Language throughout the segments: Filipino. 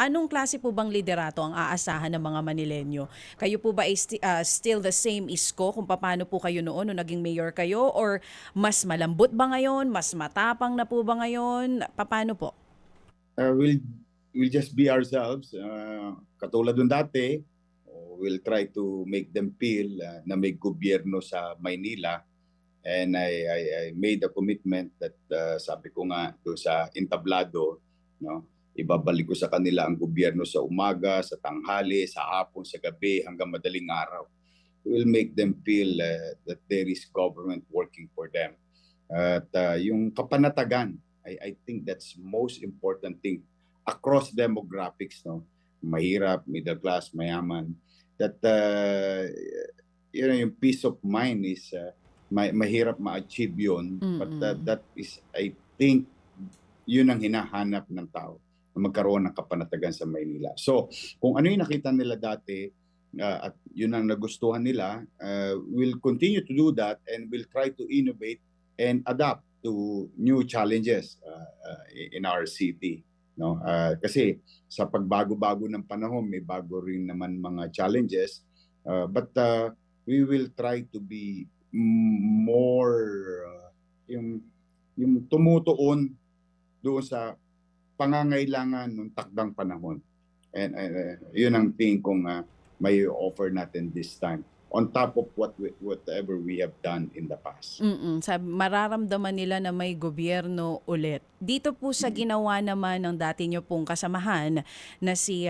Anong klase po bang liderato ang aasahan ng mga Manilenyo? Kayo po ba ay still the same isko kung paano po kayo noon nung naging mayor kayo, or mas malambot ba ngayon? Mas matapang na po ba ngayon? Paano po? We'll just be ourselves. Katulad ng dati, we'll try to make them feel na may gobyerno sa Maynila. And I made a commitment that sabi ko nga doon sa entablado, no, ibabalik ko sa kanila ang gobyerno sa umaga, sa tanghali, sa hapon, sa gabi, hanggang madaling araw. We'll make them feel that there is government working for them. At yung kapanatagan, I think that's most important thing across demographics, no? Mahirap, middle class, mayaman. That yung peace of mind is mahirap ma-achieve yun. But that is, I think, yun ang hinahanap ng tao, na magkaroon ng kapanatagan sa Maynila. So, kung ano yung nakita nila dati, at yun ang nagustuhan nila, we'll continue to do that and we'll try to innovate and adapt to new challenges in our city. No? Kasi sa pagbago-bago ng panahon, may bago rin naman mga challenges. But we will try to be more yung tumutuon doon sa pangangailangan ng takdang panahon. And yun ang tingin kong may offer natin this time, on top of whatever we have done in the past. Mararamdaman nila na may gobyerno ulit. Dito po sa ginawa naman ng dati nyo pong kasamahan na si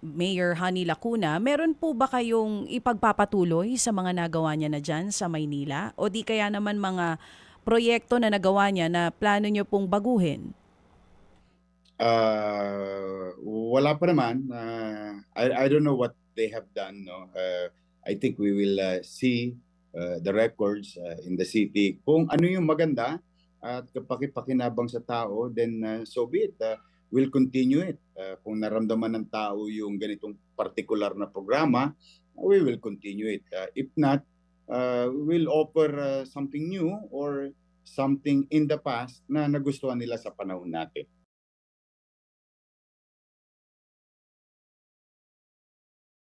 Mayor Honey Lacuna, meron po ba kayong ipagpapatuloy sa mga nagawa niya na dyan sa Maynila? O di kaya naman mga proyekto na nagawa niya na plano nyo pong baguhin? Wala pa naman. I don't know what they have done. No? I think we will see the records in the city. Kung ano yung maganda at kapakipakinabang sa tao, then so be it. We'll continue it. Kung naramdaman ng tao yung ganitong particular na programa, we will continue it. If not, we'll offer something new or something in the past na nagustuhan nila sa panahon natin.